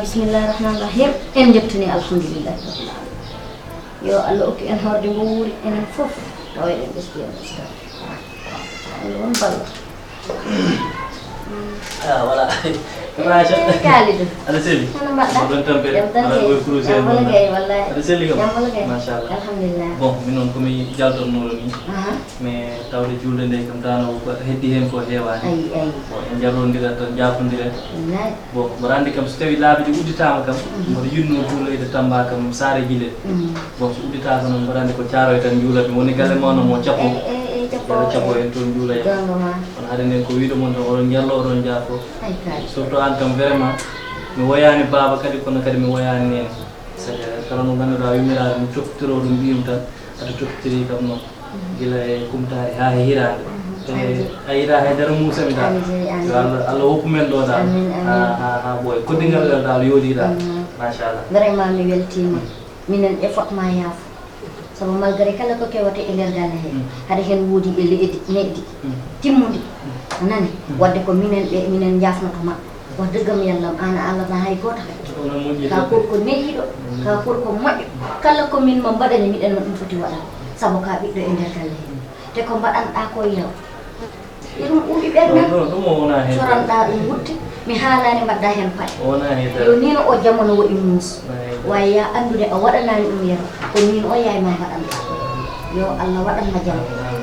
Bismillahirrahmanirrahim. En jettini alhamdulillah. Yo Allah okki en horde mo wuri enen fof tawa en besdi en usta. Alon balla. Wala. Kerasa. Kali tu. Ada seli. Ana mbadda. Belum tampil. Ada guru saya. Wallahi. Ada seli kamu. Wallahi. Masyaallah. Alhamdulillah. Bon, minon komi jalto nolo ni. Me tawde julde ndey kam dano ko heddi hen ko hewani. Ay. Bon, en jabondira to jafondira. Wallahi. Bon, barandi kam so tawi laabi udditama kam, mo yinno juuloyde Tamba kam saare gile. Bon, so udditama non barandi ko ciaroy tan juulata woni galle mono mo ciappo. Ciappo en ton juulay. On hade nen ko wiido mon to on jallo on jaafo. Ay kay. Surtout an kam vraiment mi woyani baba kadi kono kadi mi woyani nen. Sabi kala no ganduɗa yumiraade mi toppitoro ɗum mbiyum tan aɗa toppitiri kam noon gila e kumtari ha e hirade a yira haydara musami dal yo Allah hokku men ɗo dal ha ɓooya koddigal ngal dal yoodi dal machallah vraiment mi weltima minen e fotma yaafo sabu malgré kala ko kewata e nder galle he haɗa hen woodi e leydi neɗɗi timmude nani wadde ko minen jafnoto ma wadde gam yallam ana Allah tan hay goto ka ko neɗɗiɗo ka ko moƴƴo kala ko min mo mbaɗani miɗen no ɗum foti waɗan sabu ka ɓiɗɗo e nder galle he te ko mbaɗanɗa ko yaw ɗum ɓuuɗi ɓerna soranɗa ɗum wutte mi haalani mbaɗɗa hen paɗe yo nino o jamono woɗi muus way ya andude a waɗanani ɗum yero ko min o yayma mbaɗanɗa yo Allah waɗanma jam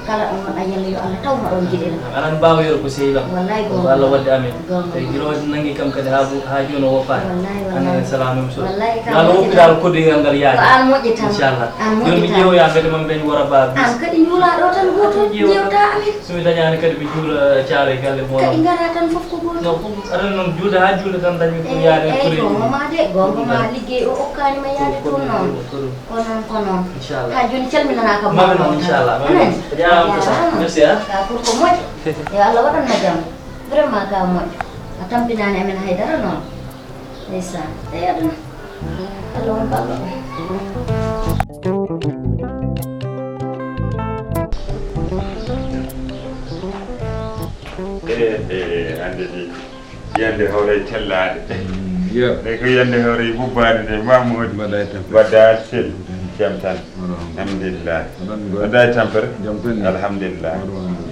kala ɗum waɗa yalla yo Allah tawma ɗon jiɗela anan mbawa yero ko sehila wallahi ko Allah wadde amin te giroji nangi kam kadi ha joni o woppani anan salamu so Allah woppidal koddigal ngal yaadi ko an moƴƴi tan inchallah joni mi ƴeewoya kadi mami dañi wora baba an kadi ñuula ɗo tan goto ƴewta amin somi dañani kadi mi juula caaro e galle moɗon kadi gara tan fof ko goto no fof aɗa noon juulde ha juulde tan dañmi ko yaade eyi gongoma de gongoma liggey o okkanima yaade toon noon ko noon inchallah ha joni calminana kam maɓe noon inchallah merci ha ka pour ko moƴƴo yo Allah waɗanma jam vraiment ka moƴƴo a tampinani amen haydara noon ndeysan eyi aduna Allah won ballo ande ɗi yande hawre tellade ɗe ko yande hawre bubbade de mamoudi mbaɗa sel jam tan alhamdulillah mbaɗa tampere alhamdulillah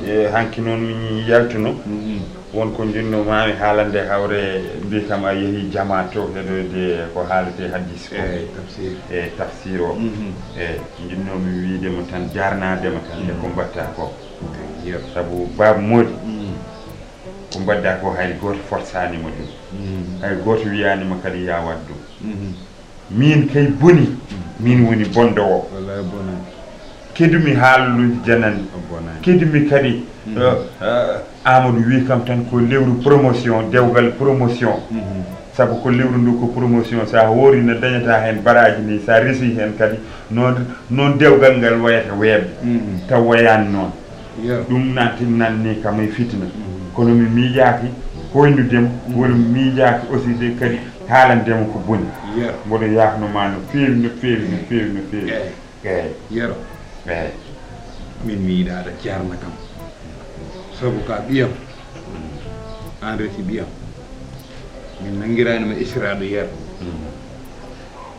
e hanki noon mi yaltuno wonko jinnumami haalande hawre mbi kam a yeehi jama to heɗode ko haalete haddis ko e tafsir o e jinnomi wiidemo tan jarnadema tan e ko mbatta ko sabu baba moodi ko mbadda ko hay goto forçanima ɗum hay goto wiyanima kadi ya wat ɗum min kay boni min woni bondowo kedumi haaluji janandi kedumi kadi Amadou wi kam tan ko lewru promotion dewgal promotion sabu ko lewru ndu ko promotion sa wori no dañata hen baraji ni sa resi hen kadi non dewgal ngal wayata weeɓe taw wayani noon ɗum nanni kam e fitna kono mi miijaaki hoynudemo woni miijaaki aussi de kadi haalandemo ko boni mboɗo yaafnoma no feewi no feewi no feewi no feewi eyi yero eyi min mi yiɗaɗa ceerna kam sabu ka ɓiyam an reti ɓiyam min nangguiranima israɗo yeero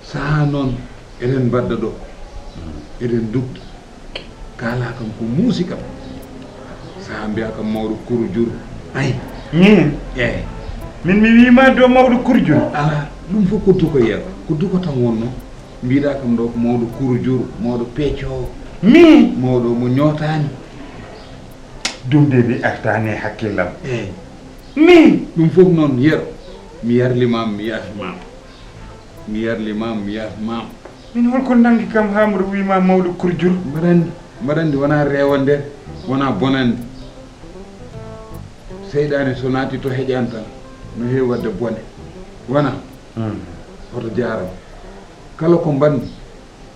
saha noon eɗen mbadda ɗo eɗen dugda kala kam ko muusi kam saha mbiya kam mawɗo kuru juru ay min eyi min mi wima do mawɗo kuru juru ala ɗum fof ko duko yeero ko duko tan wonno mbiɗa kam ɗo ko mawɗo kuru juru mawɗo peeccowo min mawɗo mo ñootani dumdede artani hakkillam eyi min ɗum fof noon yero mi yarlimama mi yafimama mi yarlimama mi yafimama min holko nangi kam Hamadou wima mawɗo kurjur mbaɗandi wona rewal nder wona bonande seyɗani so naati to heƴani tan no heewi wadde bone wona hoto jarama kala ko mbanmi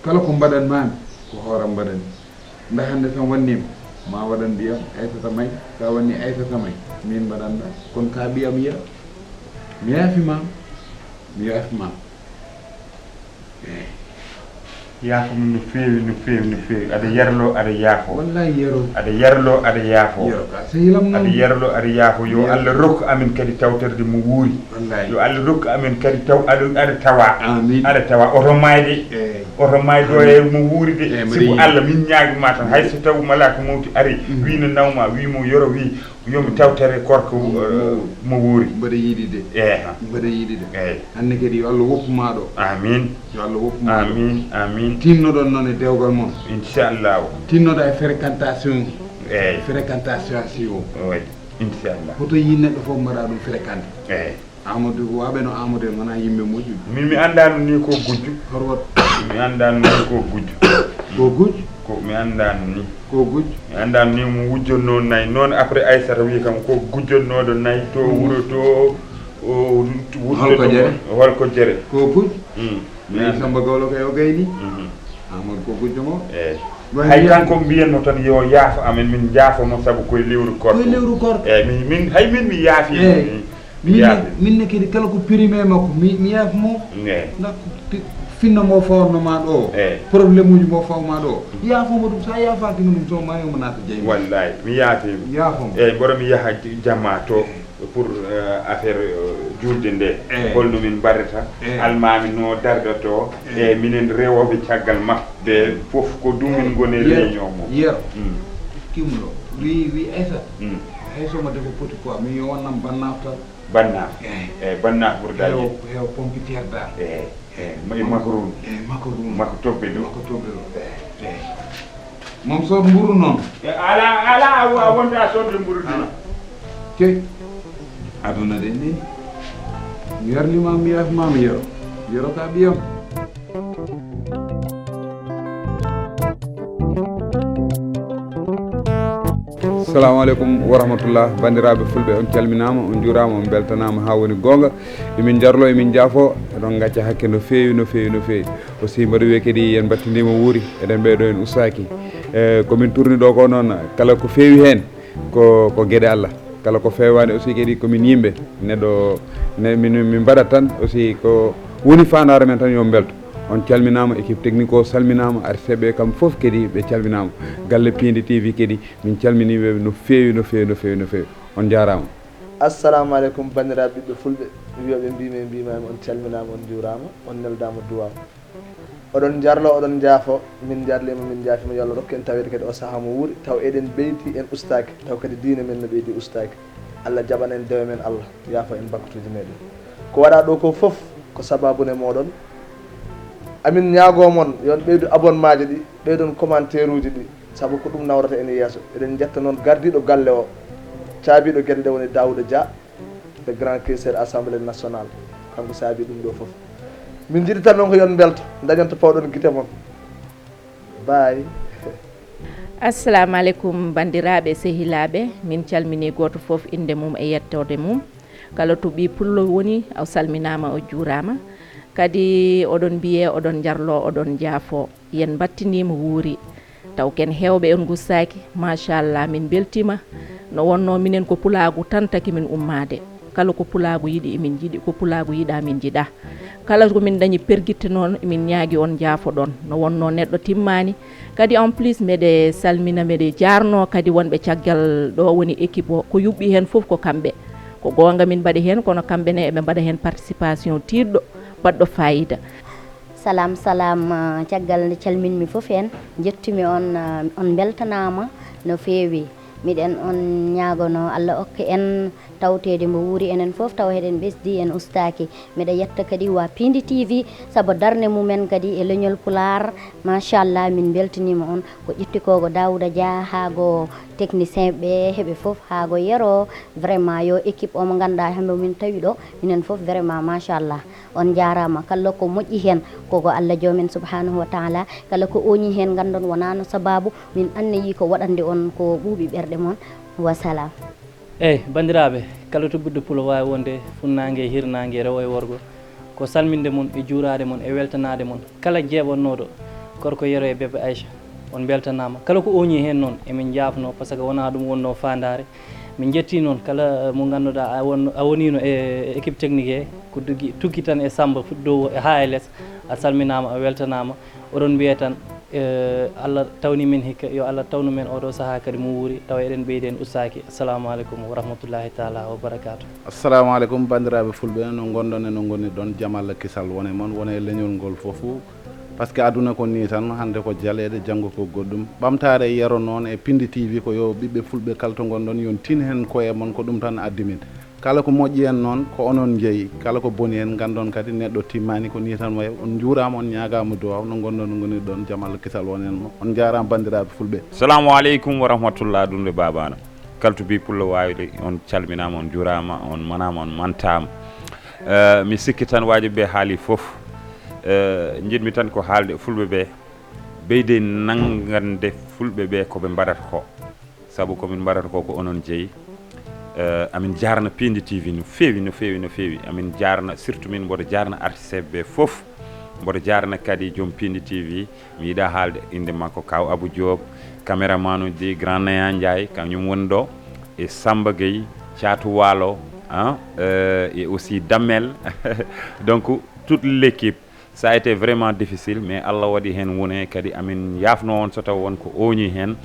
kala ko mbaɗanmami ko hooram mbaɗanmi nda hande tan wannima ma waɗan ndiyam Aissata May sa wanni Aissata May min mbaɗanɗa kono ka ɓiyam yiya mi yaafimama mi yaafimama eyi yaafum no feewi aɗa yarlo aɗa yaafo wallahi yero aɗa yarlo aɗa yaafo yero ka sehilam noon aɗa yarlo aɗa yaafo yo Allah rokku amin kadi tawtorde mo wuuri wallahi yo Allah rokku amin kadi taw aɗa tawa amin aɗa tawa oto mayde eyi oto maydo e mo wuuri de mbiɗa sibo yiɗi. Allah min ñaagima tan hay so taw malaka mawti ari wino nawma wimo yoro wi yomi tawtere korko mo wuuri mbaɗa yiɗi de mbaɗa yiɗi de eyi hande kadi yo Allah woppuma ɗo amin yo Allah woppuma ɗo amin tinnoɗon noon e dewgal moon inchallahu tinnoɗa e fréquentation eyi fréquentation si o oui inchallah hoto yi neɗɗo fof mbaɗa ɗum fréquente eyi Amadou waɓe no Amadou en wona yimɓe moƴƴuɓe min mi andano ni ko gujju horwat mi andano ni ko gujju ko gujjo ko mi andano ni ko gujjo mi andano ni mo wujjonno nayyi noon après Aissata wi kam ko gujjonnoɗo nayyi to wuuro to o Holko jere? holko jere ko gujjo mi mi anda Samba Gawlo kay o gayni Amadou ko gujjo mo eyi hay kanko mbiyanno tan yo yaafo amen min jaafomo saabu koye lewru korko koye lewru korko eyi min hay min mi yaafi mi yaafi minne kadi kala ko périmé makko mi yaafmo eyi dakko finno mo fawnoma ɗo eyi probléme uji mo fawma ɗo yaafomo ɗum sa yaafakino ɗum so mayimo naata jeyma wallahi mi yaafima yaafomo eyi mboɗo mi yaha jamma to pour affaire julde nde holno min mbaɗata almami no dardoto e minen rewoɓe caggal maɓɓe fof ko ɗum min goni réunion mo yero kimɗo wi Aissata hay somo defo poti quoi min yo wonnam bannaf tan bannaf eyi bannaf ɓurdaji heew pompitiére dal eyi macaron macaron mako tobbe ɗo mako tobbe ɗo eyi mom sood mburu noon ala a wonta sodde mburu de key aduna de neni mi yarlima mi yaafimama yero ka ɓiyam assalamu aleykum wa rahmatullah bandiraɓe fulɓe on calminama on juurama on beltanama ha woni gonga emin jarlo emin jaafo eɗon gacca hakke no fewi no fewi no fewi aussi mbaɗa wiye kadi yen battidima wuuri eɗen ɓeyɗo en ustaki komin tourni ɗo ko noon kala ko fewi hen ko gueɗe Allah kala ko fewani aussi kadi komin yimɓe neɗɗo min mbaɗat tan aussi ko woni fandare men tan yo belto on calminama équipe technique o salminama arseɓe kam foof kadi ɓe calminama galle Pindi TV kadi min calminiɓe no fewi no fewi no fewi no fewi on jarama assalamu aleykum bandiraɓe ɓiɓɓe fulɓe wiyoɓe mbimami on calminama on juurama on neldama duwama oɗon jarlo oɗon jaafo min jarlima min jaafima yo Allah rokku en tawede kadi o saaha mo wuuri taw eɗen beyti en ustaki taw kadi diine men no ɓeydi ustaki Allah jaɓana en dewe men Allah yaafo en bakkatuji meɗen ko waɗa ɗo ko foof ko sababune moɗon amin ñaagomon yon ɓeydu abonnement ji ɗi ɓeydon commentaire uji ɗi saabu ko ɗum nawrata en yeeso eɗen jetta noon gardiɗo galle o caabiɗo gueɗe ɗe woni Daouda Dia le grand caisseur assemblée nationale kanko saabi ɗum ɗo foof min jiɗi tan noon ko yon belto dañonto pawɗon guite moon bayi assalamu aleykum bandiraɓe sehilaɓe min calmini goto foof inde mum e yettode mum kala to ɓi pullo woni o salminama o juurama kadi oɗon mbiye oɗon jarlo oɗon jaafo yen battinima wuuri taw ken hewɓe en gustaki machallah min beltima no wonno minen ko pulagu tan taki min ummade kala ko pulagu yiiɗi emin jiiɗi ko pulagu yiiɗa min jiiɗa kala komin dañi perguitte noon min ñaagui on jaafo ɗon no wonno neɗɗo timmani kadi en plus meɗe salmina meɗe jarno kadi wonɓe caggal ɗo woni équipe o ko yuɓɓi hen foof ko kamɓe ko gonga min mbaɗi hen kono kamɓene eɓe mbaɗa hen participation tiɗɗo baɗɗo fayida salam caggal nde calminmi fof en jettumi on beltanama no fewi miɗen on ñagono Allah okka en tawtede mo wuuri enen foof taw heɗen ɓesdi en ustaki miɗa yetta kadi wa Pindi TV saabu darde mumen kadi e leñol Pulaar machallah min beltanima on ko ƴetti ko Daouda Dia ha go technicien ɓe heɓe fof haago yero vraiment yo équipe omo ganduɗa hembe min tawi ɗo minen fof vraiment machallah on jarama kala ko moƴƴi hen koko Allah jomen subhanahu wa taala kala ko oñi hen gandon wonano sababu min annayi ko waɗande on ko ɓuuɓi ɓerɗe moon wassalam eyyi bandiraɓe kala to ɓiɗɗo pulo wawi wonde funnague hirnague rewo e worgo ko salminde mon e juurade mon e weltanade mon kala jeeɓonnoɗo gorko yero e bébé Aïcha on beltanama kala ko oñi hen noon emin jafno par ce que wona ɗum wonno fandare min jetti noon kala mo ganduɗa a wonino e équipe technique he ko tugui tan e Samba dow ha e less a salminama a weltanama oɗon mbiya tan Allah tawni men hikka yo Allah tawnu men oɗo saaha kadi mo wuuri tawa eɗen ɓeydi en ustaki assalamu aleykum wa rahmatullahi taala wa barakatuh. assalamu aleykum bandiraɓe fulɓe no gonɗon eno gonni ɗon Jamal Kisal wone moon wona e leñol ngol foofu par ce que aduna ko ni tan hande ko jaleɗe janggo ko goɗɗum ɓamtare yero noon e Pindi TV ko yo ɓiɓɓe fulɓe kala to gonɗon yon tin hen koye moon ko ɗum tan addi min kala ko moƴƴi en noon ko onon jeeyi kala ko boni en gandon kadi neɗɗo timmani ko ni tan waye on juurama on ñagama duwaw no gonɗon no goni ɗon Jamal Kisal wonen mo on jarama bandiraɓe fulɓe. assalamu aleykum wa rahmatullah ɗumde babana kaltu bi pullo wawide on calminama on juurama on manama on mantama mi sikki tan wajiɓe haali foof jiɗmi tan ko haalde fulɓe ɓe ɓeyde nangande fulɓe ɓe koɓe mbaɗata ko saabu komin mbaɗata ko ko onon jeeyi amin jarna Pindi TV no feewi no feewi no feewi amin jarna surtout min mboɗo jarna artiste ɓe foof mboɗo jarna kadi joom Pindi TV mi yiiɗa haalde inde makko kaw Abou Diop caméraman uji Grand Naya Ndiaye kañum woni ɗo e Samba Gueye Thiatou Walo et aussi Damel donc toute l'équipe ça a été vraiment difficile mais Allah waɗi hen wone kadi amin yafno on so taw won ko oñi hen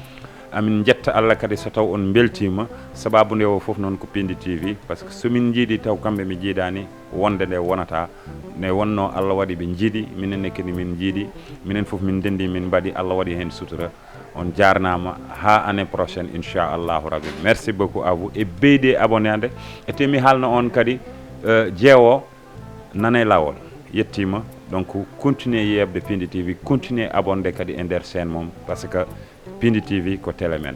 amin jetta Allah kadi so taw on beltima sababu nde o foof noon ko Pindi TV par ce que somin jiiɗi taw kamɓe mi jiiɗani wonde nde wonata nde wonno Allah waɗi ɓe jiiɗi minenne kadi min jiiɗi minen foof min dendi min mbaɗi Allah waɗi hen sutura on jarnama ha année prochaine inchallahu rabbi merci beaucoup à vous e beyde abonnade e temi haalno on kadi jeewo nane lawol yettima donc continuer yebde Pindi TV continuer abonde kadi e nder chaîne mom par ce que Pindi TV ko télé men